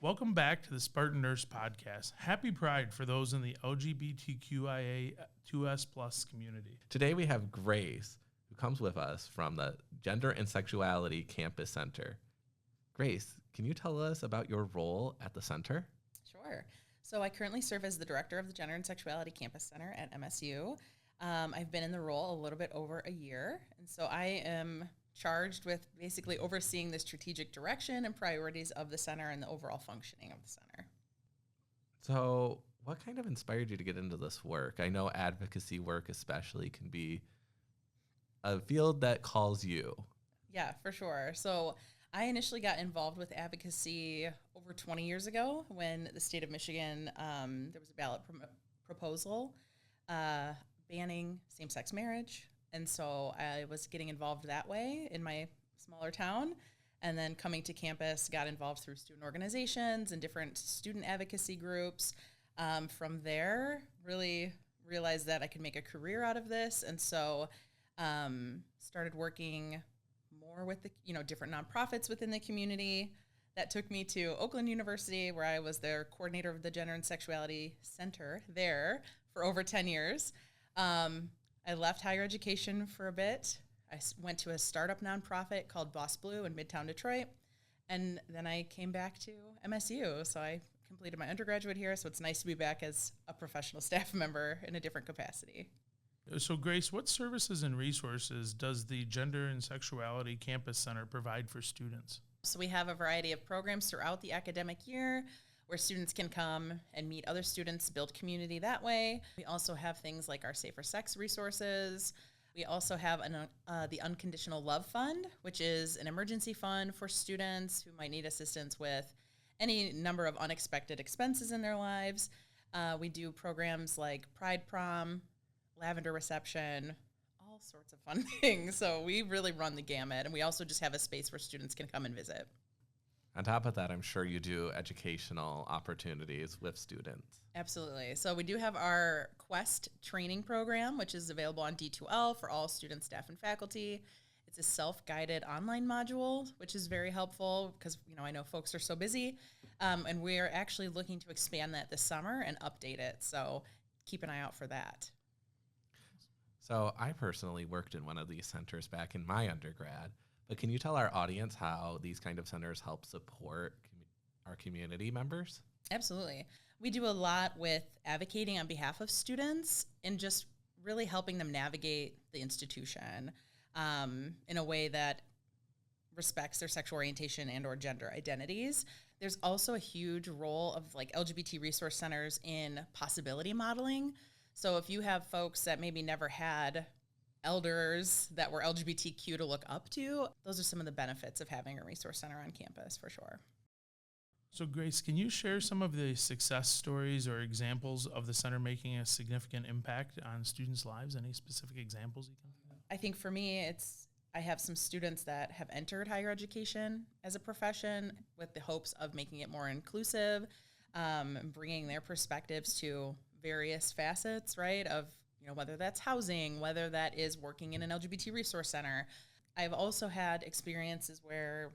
Welcome back to the Spartan Nurse Podcast. Happy Pride for those in the LGBTQIA 2S+ community. Today we have Grace, who comes with us from the Gender and Sexuality Campus Center. Grace, can you tell us about your role at the center? Sure. So I currently serve as the director of the Gender and Sexuality Campus Center at MSU. I've been in the role a little bit over a year, and so I am charged with basically overseeing the strategic direction and priorities of the center and the overall functioning of the center. So what kind of inspired you to get into this work? I know advocacy work especially can be a field that calls you. Yeah, for sure. So I initially got involved with advocacy over 20 years ago when the state of Michigan, there was a ballot proposal banning same-sex marriage. And so I was getting involved that way in my smaller town. And then coming to campus, got involved through student organizations and different student advocacy groups. From there, really realized that I could make a career out of this. And so started working more with the different nonprofits within the community. That took me to Oakland University, where I was their coordinator of the Gender and Sexuality Center there for over 10 years. I left higher education for a bit. I went to a startup nonprofit called Boss Blue in Midtown Detroit, and then I came back to MSU. So I completed my undergraduate here, so it's nice to be back as a professional staff member in a different capacity. So Grace, what services and resources does the Gender and Sexuality Campus Center provide for students? So we have a variety of programs throughout the academic year where students can come and meet other students, build community that way. We also have things like our Safer Sex resources. We also have the Unconditional Love Fund, which is an emergency fund for students who might need assistance with any number of unexpected expenses in their lives. We do programs like Pride Prom, Lavender Reception, all sorts of fun things. So we really run the gamut, and we also just have a space where students can come and visit. On top of that, I'm sure you do educational opportunities with students. Absolutely. So we do have our Quest training program, which is available on D2L for all students, staff, and faculty. It's a self-guided online module, which is very helpful because, I know folks are so busy. And we're actually looking to expand that this summer and update it. So keep an eye out for that. So I personally worked in one of these centers back in my undergrad. But can you tell our audience how these kind of centers help support our community members? Absolutely. We do a lot with advocating on behalf of students and just really helping them navigate the institution in a way that respects their sexual orientation and or gender identities. There's also a huge role of LGBT resource centers in possibility modeling. So if you have folks that maybe never had elders that were LGBTQ to look up to, those are some of the benefits of having a resource center on campus for sure. So Grace, can you share some of the success stories or examples of the center making a significant impact on students' lives? Any specific examples you can think of? I think for me, I have some students that have entered higher education as a profession with the hopes of making it more inclusive, bringing their perspectives to various facets, right, of whether that's housing, whether that is working in an LGBT resource center. I've also had experiences where,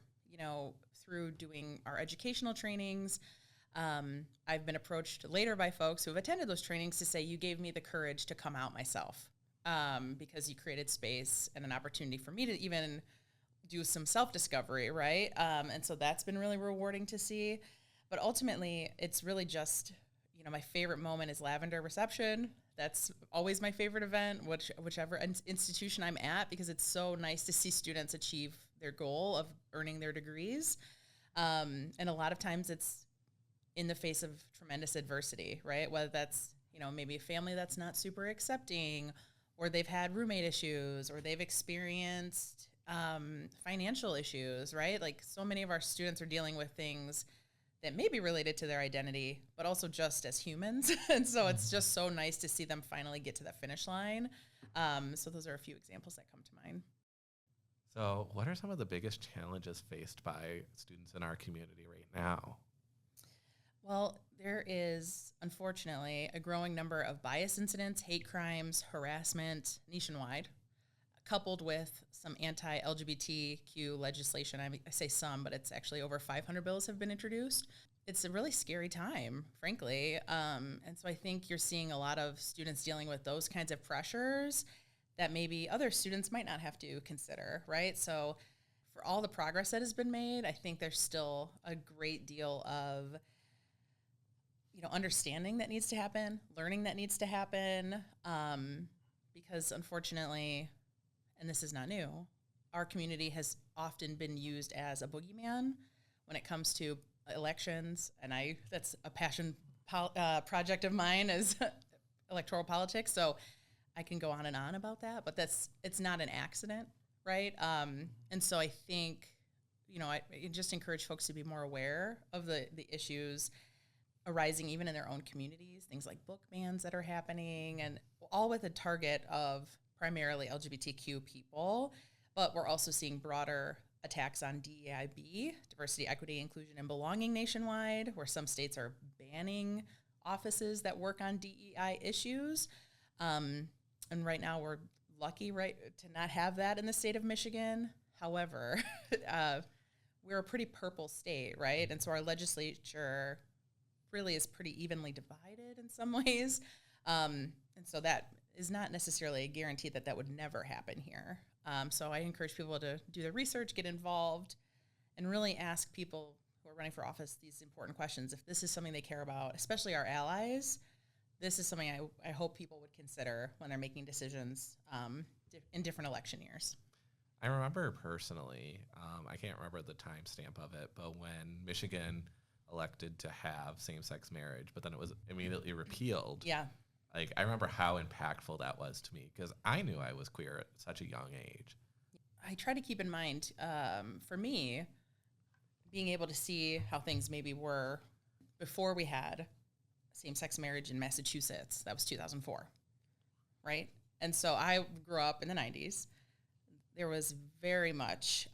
through doing our educational trainings, I've been approached later by folks who have attended those trainings to say, you gave me the courage to come out myself because you created space and an opportunity for me to even do some self-discovery, right? And so that's been really rewarding to see. But ultimately, it's really just, my favorite moment is Lavender Reception. That's always my favorite event, whichever institution I'm at, because it's so nice to see students achieve their goal of earning their degrees. And a lot of times it's in the face of tremendous adversity, right? Whether that's, maybe a family that's not super accepting, or they've had roommate issues, or they've experienced financial issues, right? Like so many of our students are dealing with things that may be related to their identity, but also just as humans. And so it's just so nice to see them finally get to that finish line. So those are a few examples that come to mind. So what are some of the biggest challenges faced by students in our community right now? Well, there is, unfortunately, a growing number of bias incidents, hate crimes, harassment nationwide, coupled with some anti-LGBTQ legislation. I say some, but it's actually over 500 bills have been introduced. it's a really scary time, frankly. And so I think you're seeing a lot of students dealing with those kinds of pressures that maybe other students might not have to consider, right? So for all the progress that has been made, I think there's still a great deal of, understanding that needs to happen, learning that needs to happen, because unfortunately, and this is not new, our community has often been used as a boogeyman when it comes to elections, and that's a passion project of mine is electoral politics. So I can go on and on about that, but it's not an accident, right? And so I think, I just encourage folks to be more aware of the issues arising even in their own communities, things like book bans that are happening, and all with a target of primarily LGBTQ people, but we're also seeing broader attacks on DEIB, diversity, equity, inclusion, and belonging nationwide, where some states are banning offices that work on DEI issues. And right now we're lucky, right, to not have that in the state of Michigan. However, we're a pretty purple state, right? And so our legislature really is pretty evenly divided in some ways. And so that is not necessarily a guarantee that would never happen here. So I encourage people to do their research, get involved, and really ask people who are running for office these important questions. If this is something they care about, especially our allies, this is something I hope people would consider when they're making decisions in different election years. I remember personally, I can't remember the timestamp of it, but when Michigan elected to have same-sex marriage, but then it was immediately repealed. Yeah. Like, I remember how impactful that was to me because I knew I was queer at such a young age. I try to keep in mind, for me, being able to see how things maybe were before we had same-sex marriage in Massachusetts. That was 2004, right? And so I grew up in the 90s. There was very much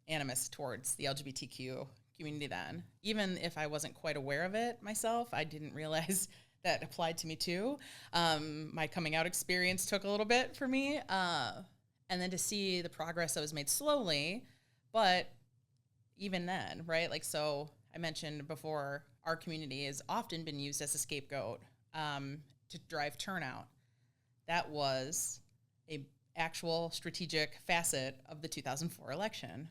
animus towards the LGBTQ community then. Even if I wasn't quite aware of it myself, I didn't realize that applied to me too. My coming out experience took a little bit for me. And then to see the progress that was made slowly, but even then, right? Like, so I mentioned before, our community has often been used as a scapegoat to drive turnout. That was a actual strategic facet of the 2004 election.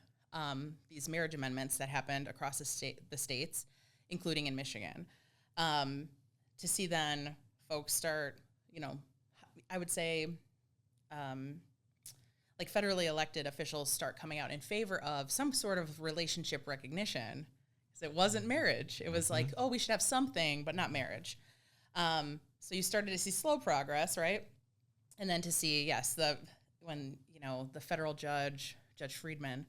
These marriage amendments that happened across the states, including in Michigan. To see then folks start, I would say, like federally elected officials start coming out in favor of some sort of relationship recognition. Because it wasn't marriage. It was like, oh, we should have something, but not marriage. So you started to see slow progress, right? And then to see, when the federal Judge Friedman,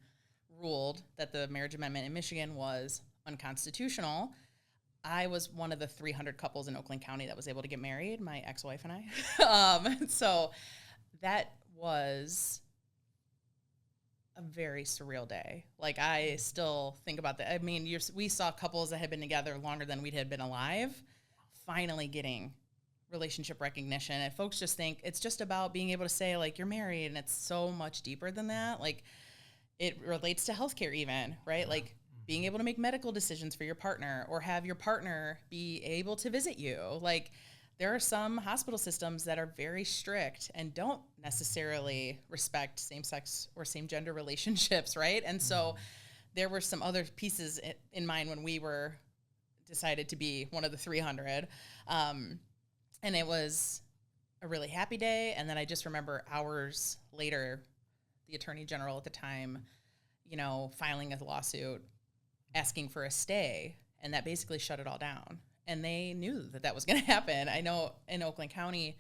ruled that the marriage amendment in Michigan was unconstitutional, I was one of the 300 couples in Oakland County that was able to get married, my ex-wife and I. So that was a very surreal day. Like, I still think about that. I mean, we saw couples that had been together longer than we had been alive finally getting relationship recognition. And folks just think it's just about being able to say, like, you're married, and it's so much deeper than that. Like, it relates to healthcare even, right? Like being able to make medical decisions for your partner or have your partner be able to visit you. Like, there are some hospital systems that are very strict and don't necessarily respect same-sex or same-gender relationships, right? And so there were some other pieces in mind when we were decided to be one of the 300. And it was a really happy day. And then I just remember hours later, the attorney general at the time, filing a lawsuit asking for a stay, and that basically shut it all down. And they knew that was going to happen. I know in Oakland County,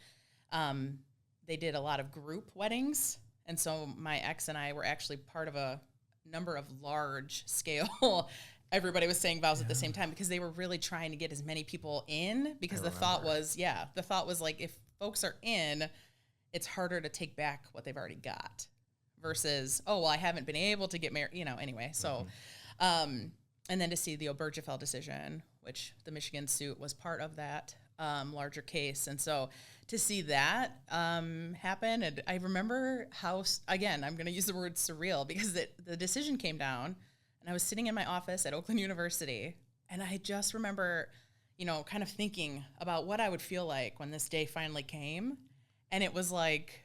they did a lot of group weddings, and so my ex and I were actually part of a number of large scale. Everybody was saying vows at the same time because they were really trying to get as many people in, because the thought was like, if folks are in, it's harder to take back what they've already got. Versus, oh, well, I haven't been able to get married, anyway. So, and then to see the Obergefell decision, which the Michigan suit was part of that larger case. And so to see that happen, and I remember how, again, I'm going to use the word surreal, because the decision came down, and I was sitting in my office at Oakland University, And I just remember, kind of thinking about what I would feel like when this day finally came. And it was like,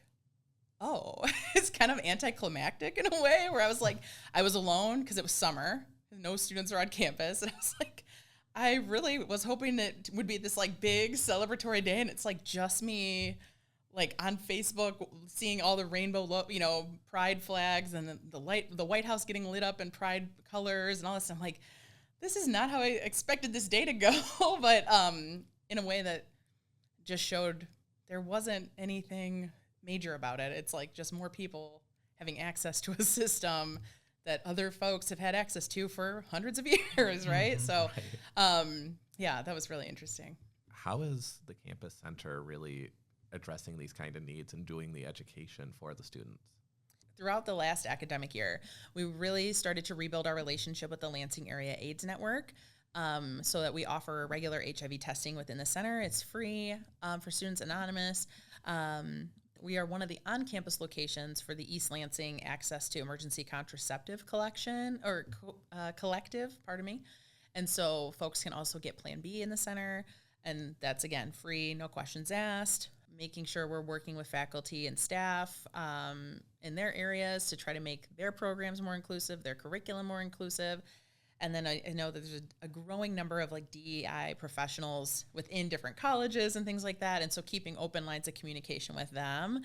oh, it's kind of anticlimactic in a way, where I was like, I was alone because it was summer. No students are on campus. And I was like, I really was hoping it would be this like big celebratory day. And it's like just me, like on Facebook, seeing all the rainbow, pride flags and the White House getting lit up in pride colors and all this. I'm like, this is not how I expected this day to go. But in a way that just showed there wasn't anything major about it. It's like just more people having access to a system that other folks have had access to for hundreds of years, right? So, yeah, that was really interesting. How is the campus center really addressing these kind of needs and doing the education for the students? Throughout the last academic year, we really started to rebuild our relationship with the Lansing Area AIDS Network, so that we offer regular HIV testing within the center. It's free for Students Anonymous. We are one of the on-campus locations for the East Lansing Access to Emergency Contraceptive Collective, And so folks can also get Plan B in the center, and that's, again, free, no questions asked, making sure we're working with faculty and staff in their areas to try to make their programs more inclusive, their curriculum more inclusive. And then I know that there's a growing number of like DEI professionals within different colleges and things like that. And so keeping open lines of communication with them,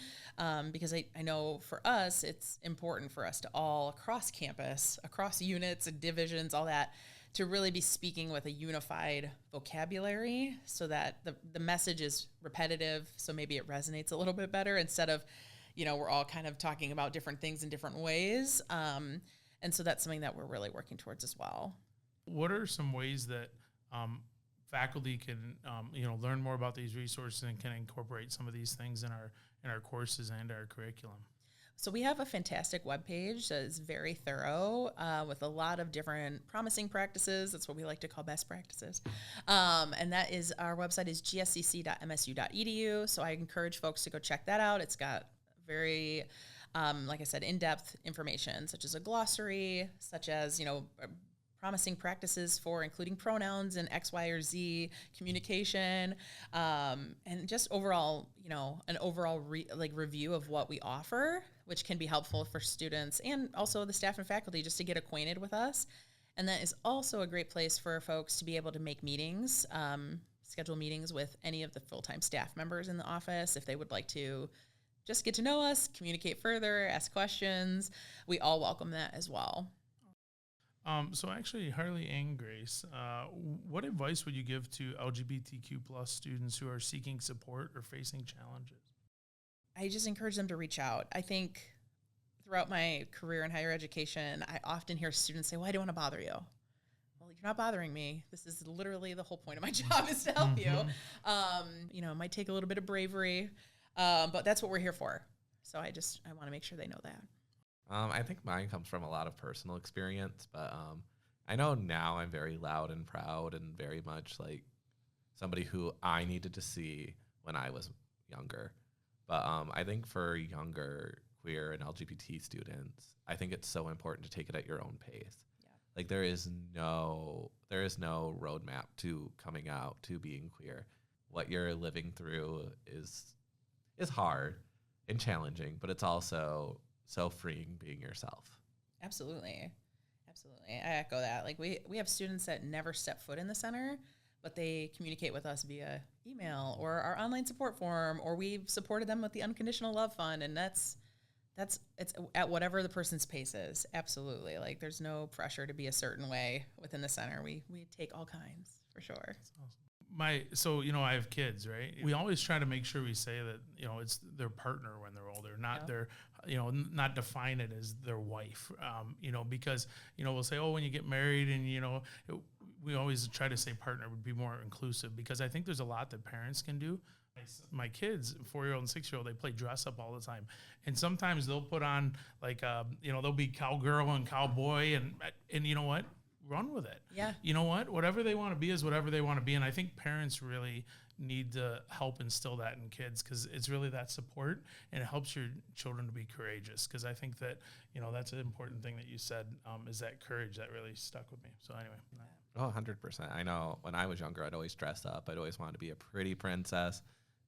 because I know for us, it's important for us to all across campus, across units and divisions, all that, to really be speaking with a unified vocabulary so that the message is repetitive. So maybe it resonates a little bit better instead of, we're all kind of talking about different things in different ways. And so that's something that we're really working towards as well. What are some ways that faculty can, learn more about these resources and can incorporate some of these things in our courses and our curriculum? So we have a fantastic webpage that is very thorough with a lot of different promising practices. That's what we like to call best practices. And that is, our website is gscc.msu.edu. So I encourage folks to go check that out. It's got very, like I said, in-depth information, such as a glossary, such as, promising practices for including pronouns in X, Y, or Z communication, and just overall, an overall review of what we offer, which can be helpful for students and also the staff and faculty just to get acquainted with us. And that is also a great place for folks to be able to make meetings, schedule meetings with any of the full-time staff members in the office if they would like to just get to know us, communicate further, ask questions. We all welcome that as well. So actually, Harley and Grace, what advice would you give to LGBTQ plus students who are seeking support or facing challenges? I just encourage them to reach out. I think throughout my career in higher education, I often hear students say, well, I don't want to bother you. Well, you're not bothering me. This is literally the whole point of my job is to help you. It might take a little bit of bravery, but that's what we're here for. So I want to make sure they know that. I think mine comes from a lot of personal experience, but I know now I'm very loud and proud and very much like somebody who I needed to see when I was younger. But I think for younger queer and LGBT students, I think it's so important to take it at your own pace. Yeah. Like there is no roadmap to coming out, to being queer. What you're living through is hard and challenging, but it's also so freeing being yourself. Absolutely. I echo that. Like we have students that never step foot in the center, but they communicate with us via email or our online support forum, or we've supported them with the Unconditional Love Fund. And it's at whatever the person's pace is. Absolutely. Like there's no pressure to be a certain way within the center. We take all kinds for sure. That's awesome. I have kids, right? We always try to make sure we say that, it's their partner when they're older, not their, not define it as their wife, because, we'll say, oh, when you get married and, we always try to say partner would be more inclusive because I think there's a lot that parents can do. My kids, 4-year-old and 6-year-old, they play dress up all the time. And sometimes they'll put on they'll be cowgirl and cowboy and you know what? Run with it. Yeah. You know what? Whatever they want to be is whatever they want to be. And I think parents really need to help instill that in kids because it's really that support and it helps your children to be courageous. Because I think that, that's an important thing that you said is that courage that really stuck with me. So anyway. Oh, 100%. I know when I was younger, I'd always dress up. I'd always wanted to be a pretty princess,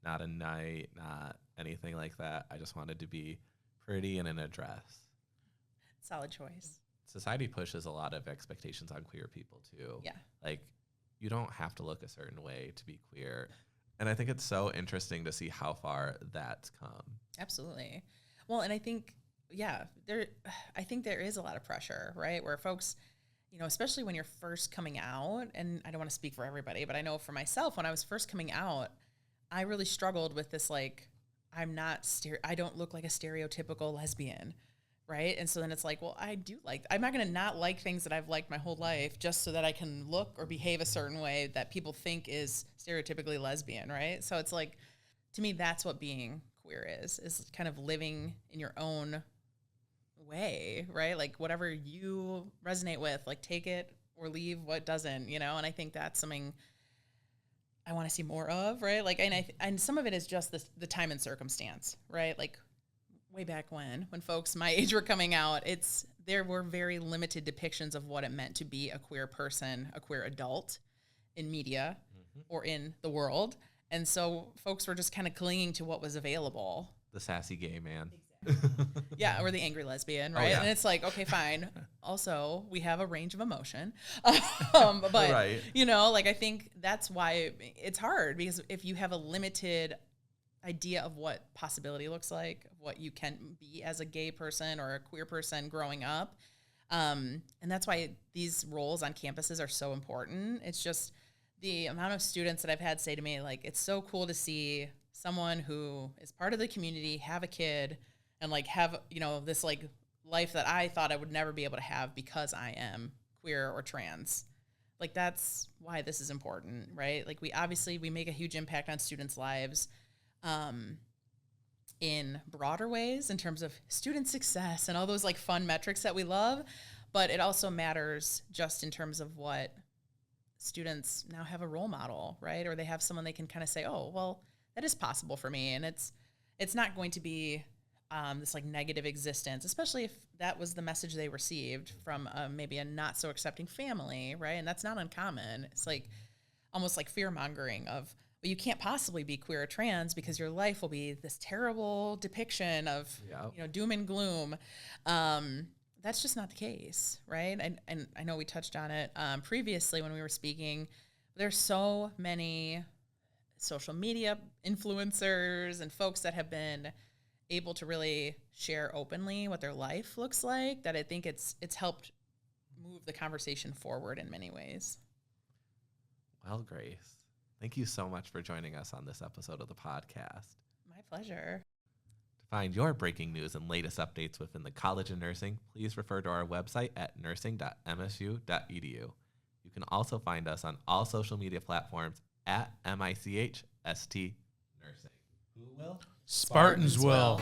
not a knight, not anything like that. I just wanted to be pretty and in a dress. Solid choice. Society pushes a lot of expectations on queer people too. Yeah. Like, you don't have to look a certain way to be queer. And I think it's so interesting to see how far that's come. Absolutely. Well, and I think, I think there is a lot of pressure, right? Where folks, especially when you're first coming out, and I don't want to speak for everybody, but I know for myself, when I was first coming out, I really struggled with this, like, I don't look like a stereotypical lesbian, right? And so then it's like, well, I'm not going to not like things that I've liked my whole life just so that I can look or behave a certain way that people think is stereotypically lesbian, right? So it's like, to me, that's what being queer is kind of living in your own way, right? Like, whatever you resonate with, like, take it or leave what doesn't, and I think that's something I want to see more of, right? Like, and some of it is just the time and circumstance, right? Like, way back when folks my age were coming out, there were very limited depictions of what it meant to be a queer person, a queer adult in media or in the world. And so folks were just kind of clinging to what was available. The sassy gay man. Exactly. Yeah, or the angry lesbian, right? Oh, yeah. And it's like, okay, fine. Also, we have a range of emotion. But, right. Like, I think that's why it's hard, because if you have a limited idea of what possibility looks like, what you can be as a gay person or a queer person growing up. And that's why these roles on campuses are so important. It's just the amount of students that I've had say to me, like, it's so cool to see someone who is part of the community have a kid and, like, have, this, like, life that I thought I would never be able to have because I am queer or trans. Like, that's why this is important, right? Like, we make a huge impact on students' lives in broader ways in terms of student success and all those, like, fun metrics that we love, but it also matters just in terms of what students now have a role model, right? Or they have someone they can kind of say, oh, well, that is possible for me. And it's not going to be this, like, negative existence, especially if that was the message they received from maybe a not so accepting family, right? And that's not uncommon. It's like almost like fear mongering of, well, you can't possibly be queer or trans because your life will be this terrible depiction of, doom and gloom. That's just not the case, right? And I know we touched on it previously when we were speaking. There's so many social media influencers and folks that have been able to really share openly what their life looks like, that I think it's helped move the conversation forward in many ways. Well, Grace, thank you so much for joining us on this episode of the podcast. My pleasure. To find your breaking news and latest updates within the College of Nursing, please refer to our website at nursing.msu.edu. You can also find us on all social media platforms at MICHST Nursing. Who will? Spartans will.